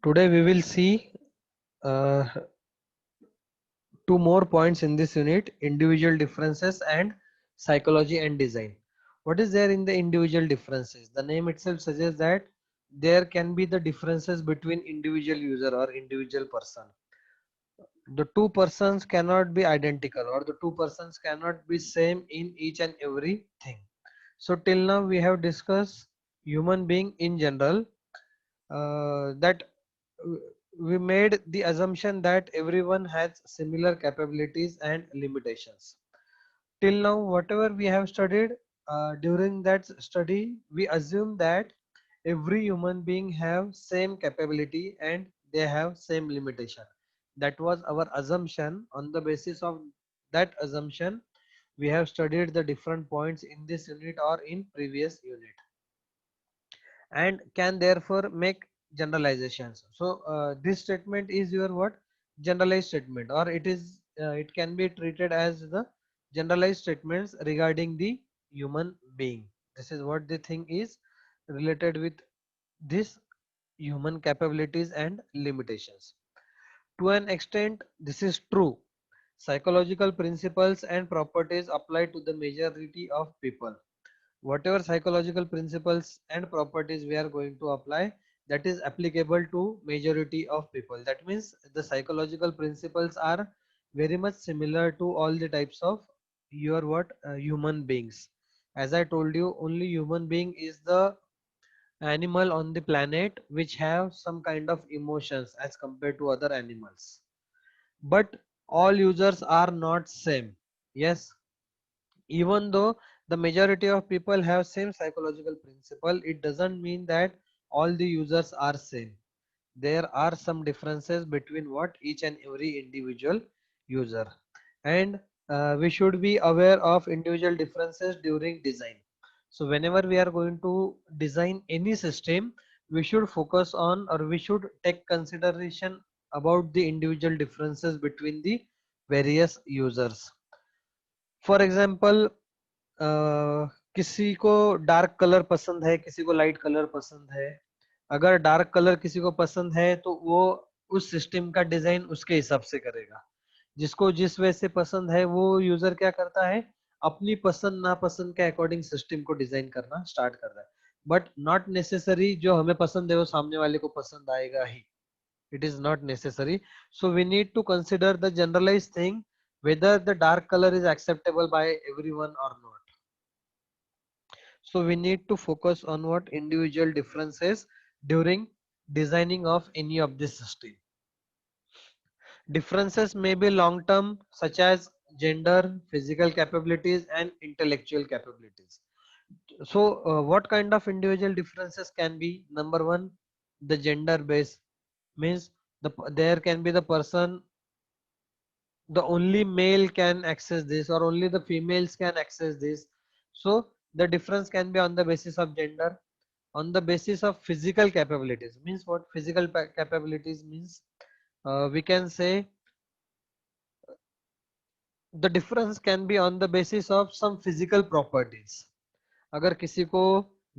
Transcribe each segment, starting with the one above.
Today we will see uh, two more points in this unit: individual differences and psychology and design. What is there in the individual differences? The name itself suggests that there can be the differences between individual user or individual person. The two persons cannot be identical, or the two persons cannot be same in each and everything. So till now we have discussed human being in general, that we made the assumption that everyone has similar capabilities and limitations. Till now whatever we have studied, during that study we assume that every human being have same capability and they have same limitation. That was our assumption. On the basis of that assumption we have studied the different points in this unit or in previous unit, and can therefore make generalizations. So this statement is your what? Generalized statement, or it can be treated as the generalized statements regarding the human being. This is what the thing is related with this human capabilities and limitations. To an extent this is true. Psychological principles and properties apply to the majority of people. Whatever psychological principles and properties we are going to apply, that is applicable to majority of people. That means the psychological principles are very much similar to all the types of your human beings. As I told you, only human being is the animal on the planet which have some kind of emotions as compared to other animals. But all users are not same. Yes, even though the majority of people have same psychological principle, it doesn't mean that all the users are same. There are some differences between what each and every individual user, and we should be aware of individual differences during design. So whenever we are going to design any system, we should focus on, or we should take consideration about the individual differences between the various users. For example, किसी को dark colour पसंद है, किसी को light colour पसंद है. अगर dark colour किसी को पसंद है तो वो उस सिस्टम का डिजाइन उसके हिसाब से करेगा. जिसको जिस वे से पसंद है वो यूजर क्या करता है, अपनी पसंद नापसंद के अकॉर्डिंग सिस्टम को डिजाइन करना स्टार्ट कर रहा है. बट नॉट नेसेसरी जो हमें पसंद है वो सामने वाले को पसंद आएगा ही. It is not necessary. So we need to consider the generalized thing, whether the dark color is acceptable by everyone or not. So we need to focus on what individual differences during designing of any of this system. Differences may be long term, such as gender, physical capabilities and intellectual capabilities. So what kind of individual differences can be? Number one, the gender base, means there can be the person, the only male can access this or only the females can access this. So the difference can be on the basis of gender. On the basis of physical capabilities, means what? Physical capabilities means, we can say the difference can be on the basis of some physical properties. अगर किसी को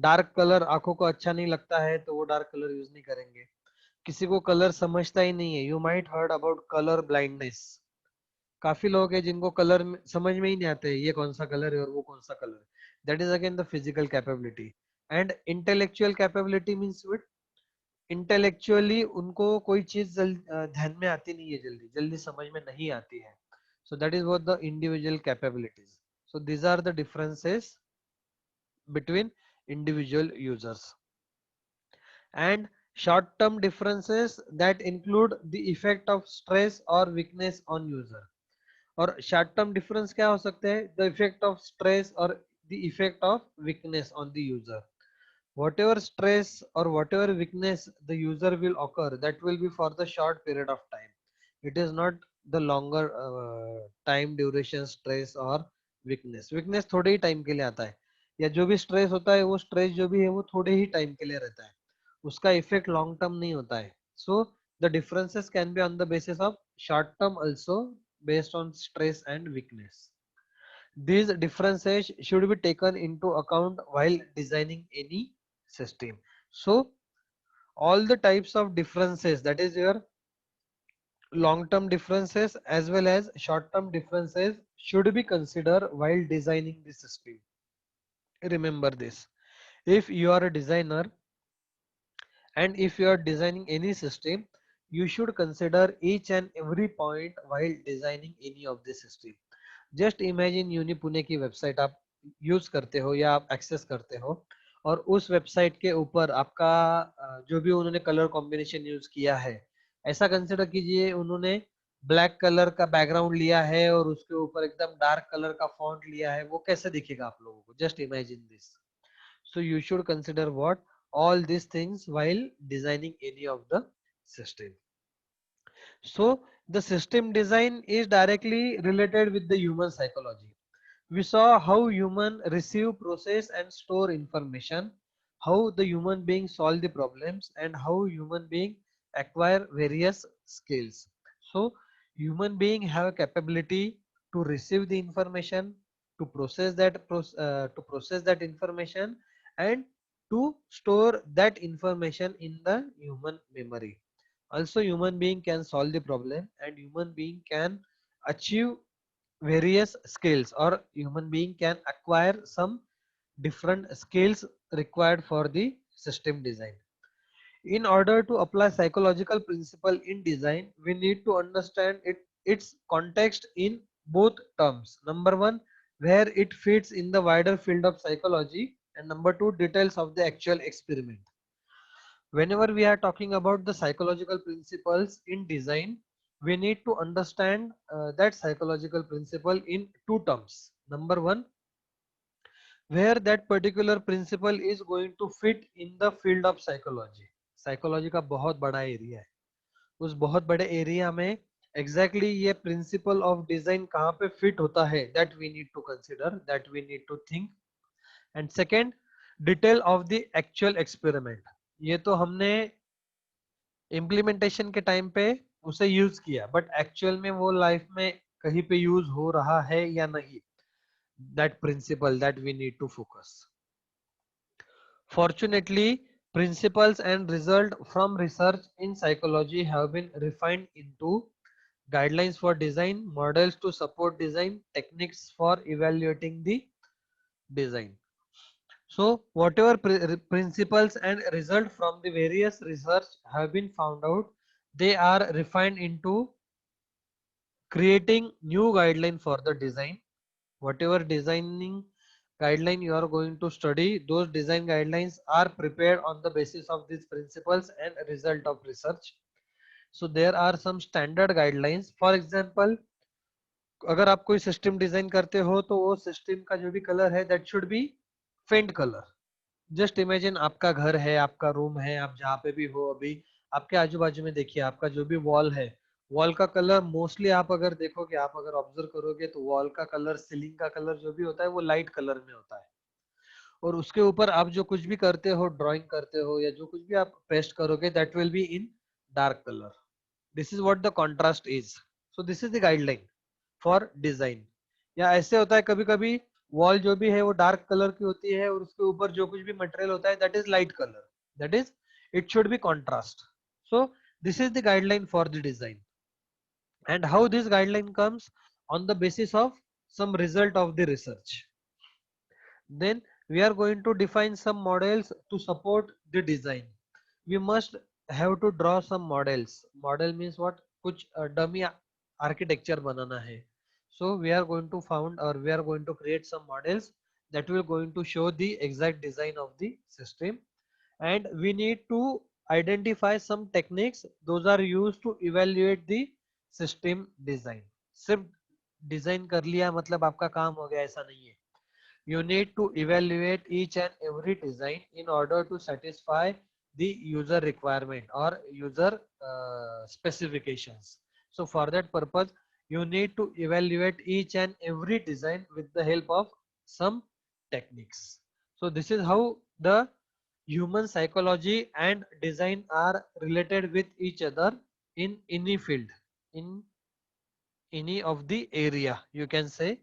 dark colour आंखों को अच्छा नहीं लगता है तो वो डार्क कलर यूज नहीं करेंगे. किसी को कलर समझता ही नहीं है. You might heard about colour blindness. काफी लोग हैं जिनको कलर समझ में ही नहीं आते ये कौन सा कलर है और वो कौन सा कलर है. That is again the physical capability. And intellectual capability means wit, intellectually उनको कोई चीज ध्यान में आती नहीं है, जल्दी जल्दी समझ में नहीं आती है. So that is what the individual capabilities. So these are the differences between individual users. And short term differences that include the effect of stress or weakness on user. और शॉर्ट टर्म डिफरेंस क्या हो सकते हैं? The effect of stress और the effect of weakness on the user. whatever stress or whatever weakness the user will occur, that will be for the short period of time. It is not the longer time duration stress or weakness. weakness थोड़े ही time के लिए आता है, या जो भी stress होता है वो स्ट्रेस जो भी है वो थोड़े ही टाइम के लिए रहता है, उसका इफेक्ट लॉन्ग टर्म नहीं होता है. So the differences can be on the basis of short term also, based on stress and weakness. These differences should be taken into account while designing any system. So all the types of differences, that is your long-term differences as well as short-term differences, should be considered while designing the system. Remember this. If you are a designer and if you are designing any system, you should consider each and every point while designing any of the system. Just imagine uni Pune की website आप use करते हो या आप access करते हो, और उस वेबसाइट के ऊपर आपका जो भी उन्होंने कलर कॉम्बिनेशन यूज किया है, ऐसा कंसिडर कीजिए उन्होंने ब्लैक कलर का बैकग्राउंड लिया है और उसके ऊपर एकदम डार्क कलर का फॉन्ट लिया है, वो कैसे दिखेगा आप लोगों को? Just imagine this. So you should consider what all these things while designing any of the system. So the system design is directly related with the human psychology. We saw how human receive, process and store information, how the human being solve the problems, and how human being acquire various skills. So human being have capability to receive the information, to process that information, and to store that information in the human memory. Also human being can solve the problem, and human being can achieve various skills, or human being can acquire some different skills required for the system design. In order to apply psychological principle in design, we need to understand its context in both terms. Number one, where it fits in the wider field of psychology, and number two, details of the actual experiment. Whenever we are talking about the psychological principles in design, we need to understand that psychological principle in two terms. Number one, where that particular principle is going to fit in the field of psychology. Psychology का बहुत बड़ा area है, उस बहुत बड़े area में exactly ये principle of design कहाँ पे फिट होता है, that we need to consider, that we need to think. And second, detail of the actual experiment. ये तो हमने इम्प्लीमेंटेशन के टाइम पे उसे यूज किया, बट एक्चुअल में वो लाइफ में कहीं पे यूज हो रहा है या नहीं, that principle that we need to focus. Fortunately, principles and result from research in psychology have been refined into guidelines for design, models to support design, techniques for evaluating the design. So whatever principles and result from the various research have been found out, they are refined into creating new guideline for the design. Whatever designing guideline you are going to study, those design guidelines are prepared on the basis of these principles and result of research. So there are some standard guidelines. For example, अगर आप कोई system design करते हो तो वो system का जो भी कलर है that should be faint colour. Just imagine आपका घर है, आपका रूम है, आप जहाँ पे भी हो अभी, आपके आजू बाजू में देखिए आपका जो भी वॉल है, वॉल का कलर मोस्टली आप अगर देखोगे, आप अगर ऑब्जर्व करोगे तो वॉल का कलर, सीलिंग का कलर जो भी होता है वो लाइट कलर में होता है, और उसके ऊपर आप जो कुछ भी करते हो, ड्राइंग करते हो या जो कुछ भी आप पेस्ट करोगे, that will be in dark colour. This is what the contrast is. So this is the guideline for design. या ऐसे होता है कभी कभी वॉल जो भी है वो डार्क कलर की होती है और उसके ऊपर जो कुछ भी मटेरियल होता है that is light colour, that is it should be contrast. So this is the guideline for the design. And how this guideline comes? On the basis of some result of the research. Then we are going to define some models to support the design. We must have to draw some models. Model means what? कुछ dummy architecture बनाना है. So we are going to found, or we are going to create some models that will going to show the exact design of the system. And we need to identify some techniques, those are used to evaluate the system design. सिर्फ design कर लिया मतलब आपका काम हो गया, ऐसा नहीं है. You need to evaluate each and every design in order to satisfy the user requirement or user specifications. So for that purpose, you need to evaluate each and every design with the help of some techniques. So this is how the human psychology and design are related with each other in any field, in any of the area, you can say.